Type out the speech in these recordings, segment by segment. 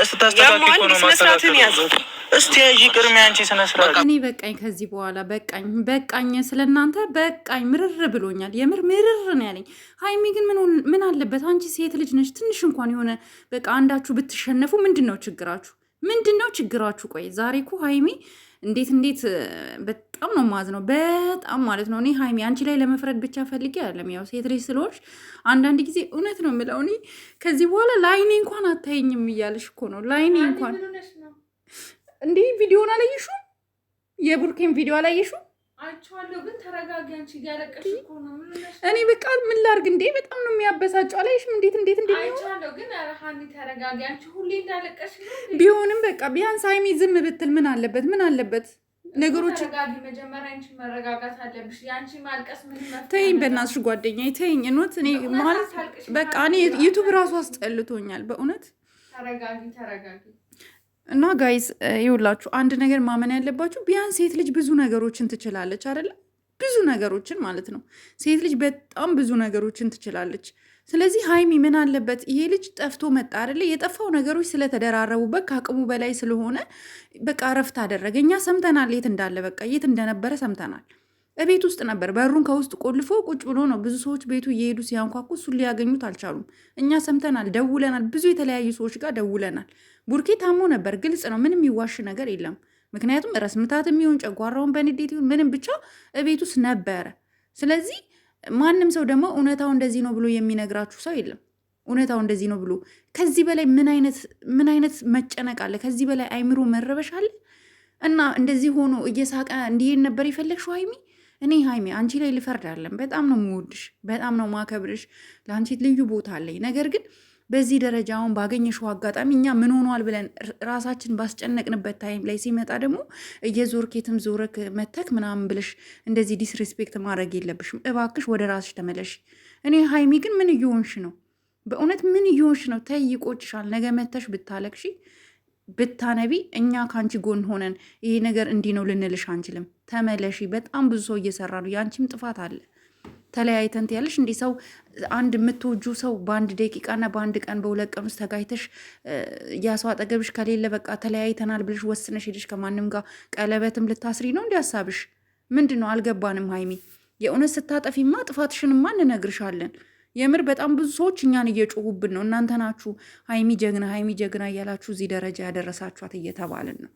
ስታስተካክል ነው ማስተካከል ያዘ። እስቲ ያጂ ቅድሚያ አንቺ ስነ ስርዓት። እኔ በቃኝ፣ ከዚህ በኋላ በቃኝ፣ ስለናንተ በቃኝ። ምርር ብሎኛል፣ የምር ምርር ነው ያለኝ። ሀይሚ ግን ምን አለበት? አንቺ ሴት ልጅ ነች። ትንሽ እንኳን የሆነ በቃ አንዳችሁ ብትሸነፉ ምንድን ነው ችግራችሁ? ቆይ ዛሬ እኮ ሀይሚ እንዴት በጣም ነው ማዝነው፣ በጣም ማለት ነው። እኔ ሀይሚ አንቺ ላይ ለመፍረድ ብቻ ፈልጌ አይደለም፣ ያው ሴት ልጅ ስለሆንሽ አንዳንድ ጊዜ እውነት ነው የምለው። እኔ ከዚህ በኋላ ላይኔ እንኳን አታየኝም እያለሽ እኮ ነው። ላይኔ እንኳን እንዴ ቪዲዮን አላየሽውም? የቡርኬን ቪዲዮ አላየሽውም? አይቻለሁ፣ ግን ተረጋጊ። አንቺ እያለቀሽ እኮ ነው። እኔ በቃ ምን ላድርግ እንዴ? በጣም ነው የሚያበሳጨው። አላየሽም? እንዴት አይቻለሁ፣ ግን ሀኒ ተረጋጊ። አንቺ ሁሌ እንዳለቀሽ ነው። ቢሆንም በቃ ቢያንስ ሀይሚ ዝም ብትል ምን አለበት? ነገሮች ተረጋጊ። መጀመሪያ አንቺ መረጋጋት አለብሽ። ያንቺ ማልቀስ ምን መፍትሄ? ተይኝ በእናትሽ ጓደኛዬ፣ ተይኝ። እኔ ማለት በቃ እኔ ዩቱብ ራሱ አስጠልቶኛል በእውነት። ተረጋጊ። እና ጋይዝ ይውላችሁ አንድ ነገር ማመን ያለባችሁ፣ ቢያንስ ሴት ልጅ ብዙ ነገሮችን ትችላለች አይደለ? ብዙ ነገሮችን ማለት ነው። ሴት ልጅ በጣም ብዙ ነገሮችን ትችላለች። ስለዚህ ሀይሚ ምን አለበት፣ ይሄ ልጅ ጠፍቶ መጣ አይደለ? የጠፋው ነገሮች ስለተደራረቡበት ከአቅሙ በላይ ስለሆነ በቃ እረፍት አደረገ። እኛ ሰምተናል የት እንዳለ፣ በቃ የት እንደነበረ ሰምተናል። ቤት ውስጥ ነበር። በሩን ከውስጥ ቆልፎ ቁጭ ብሎ ነው። ብዙ ሰዎች ቤቱ እየሄዱ ሲያንኳኩ እሱን ሊያገኙት አልቻሉም። እኛ ሰምተናል፣ ደውለናል። ብዙ የተለያዩ ሰዎች ጋር ደውለናል። ቡርኬ ታሞ ነበር፣ ግልጽ ነው። ምንም ይዋሽ ነገር የለም። ምክንያቱም ራስ ምታት የሚሆን ጨጓራውን በንዴት ይሁን ምንም ብቻ ቤት ውስጥ ነበረ። ስለዚህ ማንም ሰው ደግሞ እውነታው እንደዚህ ነው ብሎ የሚነግራችሁ ሰው የለም። እውነታው እንደዚህ ነው ብሎ ከዚህ በላይ ምን አይነት መጨነቅ አለ? ከዚህ በላይ አይምሮ መረበሽ አለ? እና እንደዚህ ሆኖ እየሳቀ እንዲሄድ ነበር የፈለግሽው ሀይሚ? እኔ ሀይሚ አንቺ ላይ ልፈርድ አለም። በጣም ነው የምወድሽ፣ በጣም ነው ማከብርሽ። ለአንቺ ልዩ ቦታ አለኝ። ነገር ግን በዚህ ደረጃ አሁን ባገኘሽው አጋጣሚ እኛ ምን ሆኗል ብለን ራሳችን ባስጨነቅንበት ታይም ላይ ሲመጣ ደግሞ እየዞርክ የትም ዞረክ መተክ ምናምን ብለሽ እንደዚህ ዲስሬስፔክት ማድረግ የለብሽም። እባክሽ ወደ ራስሽ ተመለሽ። እኔ ሀይሚ ግን ምን እየሆንሽ ነው? በእውነት ምን እየሆንሽ ነው? ተይ ይቆጭሻል። ነገ መተሽ ብታለቅሺ ብታነቢ እኛ ከአንቺ ጎን ሆነን ይሄ ነገር እንዲህ ነው ልንልሽ አንችልም። ተመለሺ። በጣም ብዙ ሰው እየሰራ ነው። የአንቺም ጥፋት አለ። ተለያይተን ያለሽ እንዲህ ሰው አንድ የምትወጁ ሰው በአንድ ደቂቃና በአንድ ቀን በሁለት ቀን ውስጥ ተጋይተሽ ያ ሰው አጠገብሽ ከሌለ በቃ ተለያይተናል ብለሽ ወስነሽ ሄደሽ ከማንም ጋር ቀለበትም ልታስሪ ነው? እንዲህ ሀሳብሽ ምንድን ነው? አልገባንም ሀይሚ። የእውነት ስታጠፊማ ጥፋትሽንማ እንነግርሻለን። የምር በጣም ብዙ ሰዎች እኛን እየጮሁብን ነው። እናንተ ናችሁ ሀይሚ ጀግና እያላችሁ እዚህ ደረጃ ያደረሳችኋት እየተባልን ነው።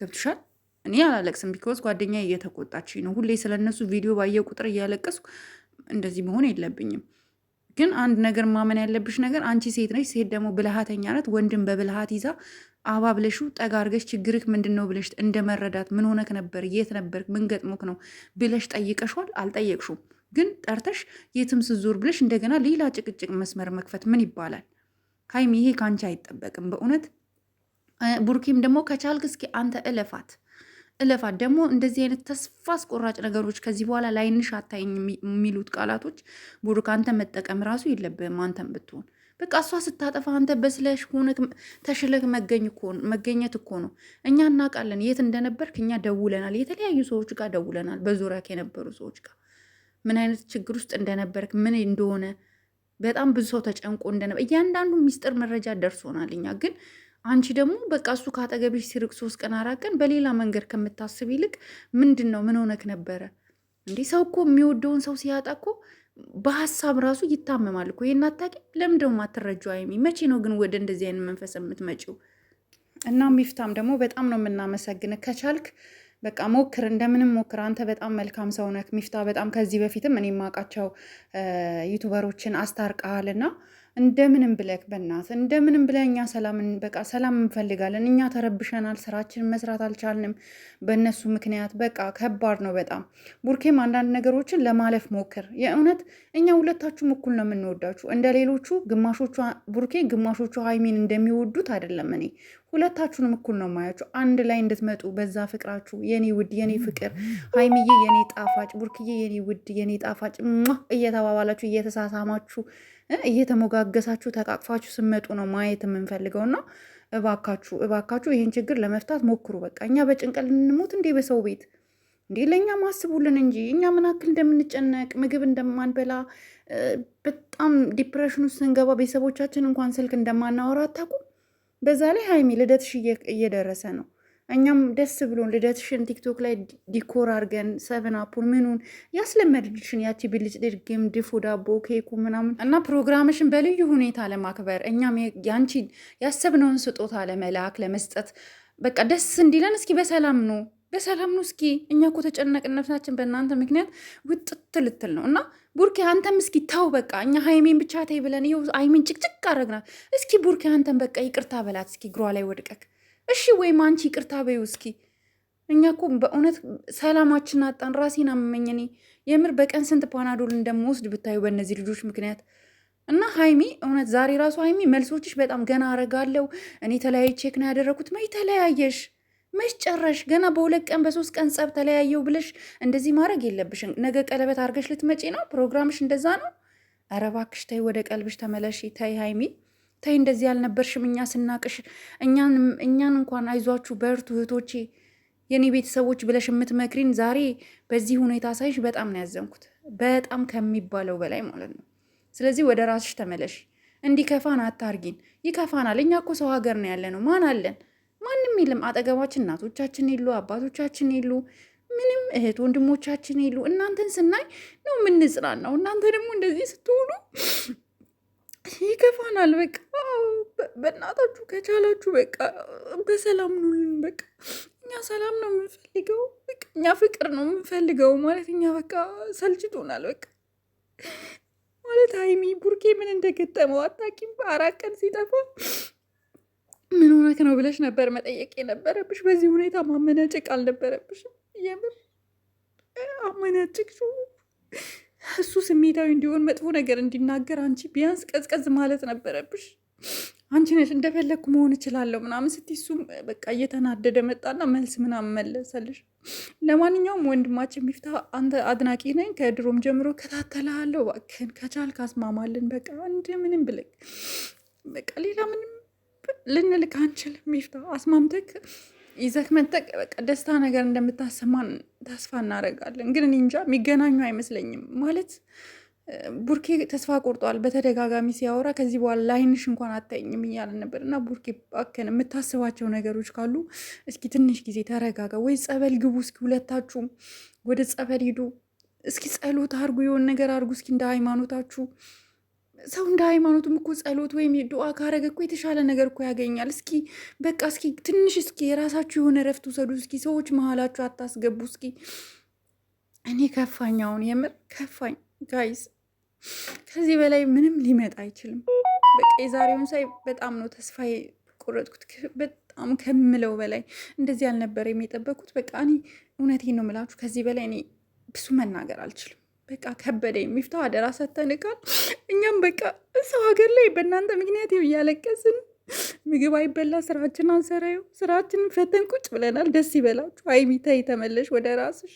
ገብቶሻል? እኔ አላለቅስም፣ ቢኮዝ ጓደኛ እየተቆጣችኝ ነው። ሁሌ ስለነሱ ቪዲዮ ባየ ቁጥር እያለቀስኩ እንደዚህ መሆን የለብኝም። ግን አንድ ነገር ማመን ያለብሽ ነገር፣ አንቺ ሴት ነች። ሴት ደግሞ ብልሃተኛ ናት። ወንድም በብልሃት ይዛ አባብለሹ ጠጋ አድርገሽ ችግርህ ምንድን ነው ብለሽ እንደ መረዳት ምን ሆነክ ነበር፣ የት ነበር፣ ምን ገጥሞክ ነው ብለሽ ጠይቀሿል? አልጠየቅሹም። ግን ጠርተሽ የትም ስዞር ብለሽ እንደገና ሌላ ጭቅጭቅ መስመር መክፈት ምን ይባላል? ሀይሚ ይሄ ከአንቺ አይጠበቅም በእውነት። ቡርኪም ደግሞ ከቻልክ እስኪ አንተ እለፋት ደግሞ እንደዚህ አይነት ተስፋ አስቆራጭ ነገሮች ከዚህ በኋላ ላይንሽ አታይኝ የሚሉት ቃላቶች ቡሩክ አንተ መጠቀም ራሱ የለብህም። አንተም ብትሆን በቃ እሷ ስታጠፋ አንተ በስለሽ ሆነ ተሽለህ መገኘት እኮ ነው። እኛ እናውቃለን የት እንደነበርክ። እኛ ደውለናል፣ የተለያዩ ሰዎች ጋር ደውለናል፣ በዙሪያ የነበሩ ሰዎች ጋር ምን አይነት ችግር ውስጥ እንደነበርክ ምን እንደሆነ በጣም ብዙ ሰው ተጨንቆ እንደነበር እያንዳንዱ ሚስጥር መረጃ ደርሶናል። እኛ ግን አንቺ ደግሞ በቃ እሱ ካጠገብሽ ሲርቅ 3 ቀን 4 ቀን በሌላ መንገድ ከምታስብ ይልቅ ምንድን ነው ምን ሆነክ ነበረ እንዲህ? ሰው እኮ የሚወደውን ሰው ሲያጣ እኮ በሀሳብ ራሱ ይታመማል እኮ። ይሄን አታውቂም? ለምን ደግሞ አትረጂው ሀይሚ? መቼ ነው ግን ወደ እንደዚህ አይነት መንፈስ የምትመጪው? እና ሚፍታም ደግሞ በጣም ነው የምናመሰግን። ከቻልክ በቃ ሞክር፣ እንደምንም ሞክር። አንተ በጣም መልካም ሰው ነህ ሚፍታ። በጣም ከዚህ በፊትም እኔ የማውቃቸው ዩቱበሮችን አስታርቀሃልና እንደምንም ብለክ በእናትህ እንደምንም ብለህ እኛ ሰላም እንፈልጋለን። እኛ ተረብሸናል፣ ስራችንን መስራት አልቻልንም በእነሱ ምክንያት። በቃ ከባድ ነው በጣም። ቡርኬም አንዳንድ ነገሮችን ለማለፍ ሞክር። የእውነት እኛ ሁለታችሁም እኩል ነው የምንወዳችሁ። እንደ ሌሎቹ ግማሾቹ ቡርኬ ግማሾቹ ሀይሚን እንደሚወዱት አይደለም። እኔ ሁለታችሁንም እኩል ነው ማያችሁ። አንድ ላይ እንድትመጡ በዛ ፍቅራችሁ፣ የኔ ውድ የኔ ፍቅር፣ ሀይሚዬ የኔ ጣፋጭ፣ ቡርክዬ የኔ ውድ የኔ ጣፋጭ እየተባባላችሁ እየተሳሳማችሁ እየተሞጋገሳችሁ ተቃቅፋችሁ ስመጡ ነው ማየት የምንፈልገውና እባካችሁ ይህን ችግር ለመፍታት ሞክሩ። በቃ እኛ በጭንቀት ልንሞት እንዴ በሰው ቤት እንዴ? ለእኛ ማስቡልን እንጂ እኛ ምን ያክል እንደምንጨነቅ ምግብ እንደማንበላ በጣም ዲፕሬሽን ውስጥ ስንገባ ቤተሰቦቻችን እንኳን ስልክ እንደማናወራ አታውቁም? በዛ ላይ ሀይሚ ልደትሽ እየደረሰ ነው። እኛም ደስ ብሎን ልደትሽን ቲክቶክ ላይ ዲኮር አድርገን ሰቨናፑን ምኑን ያስለመድልሽን ያቺ ብልጭ ድርግም ድፎ ዳቦ ኬኩ ምናምን እና ፕሮግራምሽን በልዩ ሁኔታ ለማክበር እኛም ያንቺን ያሰብነውን ስጦታ ለመላክ ለመስጠት በቃ ደስ እንዲለን እስኪ በሰላም ነው እስኪ። እኛ እኮ ተጨነቅነታችን በእናንተ ምክንያት ውጥት ልትል ነው። እና ቡርኬ አንተም እስኪ ተው በቃ እኛ ሀይሜን ብቻ ተይ ብለን ይኸው ሀይሜን ጭቅጭቅ አደረግናት። እስኪ ቡርኬ አንተም በቃ ይቅርታ በላት እስኪ እግሯ ላይ ወድቀክ እሺ፣ ወይም አንቺ ይቅርታ በይው እስኪ። እኛ እኮ በእውነት ሰላማችን አጣን። ራሴን አመመኝ እኔ የምር በቀን ስንት ፓናዶል እንደምወስድ ብታዩ በእነዚህ ልጆች ምክንያት። እና ሀይሚ እውነት ዛሬ ራሱ ሀይሚ መልሶችሽ በጣም ገና አረጋለሁ እኔ ተለያዩ ቼክ ነው ያደረኩት። መች ተለያየሽ? መች ጨረሽ? ገና በ2 ቀን በ3 ቀን ጸብ ተለያየው ብለሽ እንደዚህ ማድረግ የለብሽም። ነገ ቀለበት አድርገሽ ልትመጪ ነው። ፕሮግራምሽ እንደዛ ነው። ኧረ እባክሽ ተይ፣ ወደ ቀልብሽ ተመለሺ። ተይ ሀይሚ ተይ፣ እንደዚህ ያልነበርሽም። እኛ ስናቅሽ እኛን እንኳን አይዟችሁ በርቱ እህቶቼ የኔ ቤተሰቦች ብለሽ የምትመክሪን ዛሬ በዚህ ሁኔታ ሳይሽ በጣም ነው ያዘንኩት። በጣም ከሚባለው በላይ ማለት ነው። ስለዚህ ወደ ራስሽ ተመለሽ። እንዲከፋን አታርጊን። ይከፋናል። እኛ እኮ ሰው ሀገር ነው ያለ ነው። ማን አለን? ማንም የለም አጠገባችን። እናቶቻችን የሉ፣ አባቶቻችን የሉ፣ ምንም እህት ወንድሞቻችን የሉ። እናንተን ስናይ ነው የምንጽናናው። እናንተ ደግሞ እንደዚህ ስትሆኑ ይከፋናል። በቃ በእናታችሁ ከቻላችሁ በቃ በሰላም ኑልን። በቃ እኛ ሰላም ነው የምንፈልገው። በቃ እኛ ፍቅር ነው የምንፈልገው ማለት እኛ በቃ ሰልችቶናል። በቃ ማለት ሀይሚ ቡርኬ ምን እንደገጠመው አታውቂም። 4 ቀን ሲጠፋ ምን ሆነክ ነው ብለሽ ነበር መጠየቅ የነበረብሽ። በዚህ ሁኔታ ማመናጨቅ አልነበረብሽም። የምር አመናጨቅሽው። እሱ ስሜታዊ እንዲሆን መጥፎ ነገር እንዲናገር አንቺ ቢያንስ ቀዝቀዝ ማለት ነበረብሽ። አንቺ ነሽ እንደፈለግኩ መሆን እችላለሁ ምናምን ስትይ እሱም በቃ እየተናደደ መጣና መልስ ምናምን መለሰልሽ። ለማንኛውም ወንድማችን ሚፍታ አንተ አድናቂ ነኝ፣ ከድሮም ጀምሮ ከታተልሃለሁ። እባክህን ከቻልክ አስማማልን። በቃ እንደምንም ብለህ በቃ ሌላ ምንም ልንልክ አንችልም። ሚፍታ አስማምተክ ይዘክ መጠቅ በቃ ደስታ ነገር እንደምታሰማን ተስፋ እናደርጋለን። ግን እኔ እንጃ የሚገናኙ አይመስለኝም። ማለት ቡርኬ ተስፋ ቆርጧል። በተደጋጋሚ ሲያወራ ከዚህ በኋላ ላይንሽ እንኳን አታይኝም እያለ ነበር። እና ቡርኬ እባክህን የምታስባቸው ነገሮች ካሉ እስኪ ትንሽ ጊዜ ተረጋጋ፣ ወይ ጸበል ግቡ። እስኪ ሁለታችሁም ወደ ጸበል ሂዱ። እስኪ ጸሎት አርጉ፣ የሆን ነገር አርጉ። እስኪ እንደ ሃይማኖታችሁ ሰው እንደ ሃይማኖቱም እኮ ጸሎት ወይም ዱዓ ካረገ እኮ የተሻለ ነገር እኮ ያገኛል። እስኪ በቃ እስኪ ትንሽ እስኪ የራሳችሁ የሆነ እረፍት ውሰዱ። እስኪ ሰዎች መሀላችሁ አታስገቡ። እስኪ እኔ ከፋኛውን የምር ከፋኝ ጋይስ። ከዚህ በላይ ምንም ሊመጣ አይችልም። በቃ የዛሬውን ሳይ በጣም ነው ተስፋ ቆረጥኩት። በጣም ከምለው በላይ እንደዚህ አልነበረም የጠበኩት። በቃ እኔ እውነቴን ነው የምላችሁ። ከዚህ በላይ እኔ ብዙ መናገር አልችልም። በቃ ከበደኝ። ሚፍታው አደራ ሰተንቃል። እኛም በቃ ሰው ሀገር ላይ በእናንተ ምክንያት እያለቀስን ምግብ አይበላ፣ ስራችን አንሰራዩ፣ ስራችንን ፈተን ቁጭ ብለናል። ደስ ይበላችሁ። ሀይሚ ተይ ተመለሽ ወደ ራስሽ።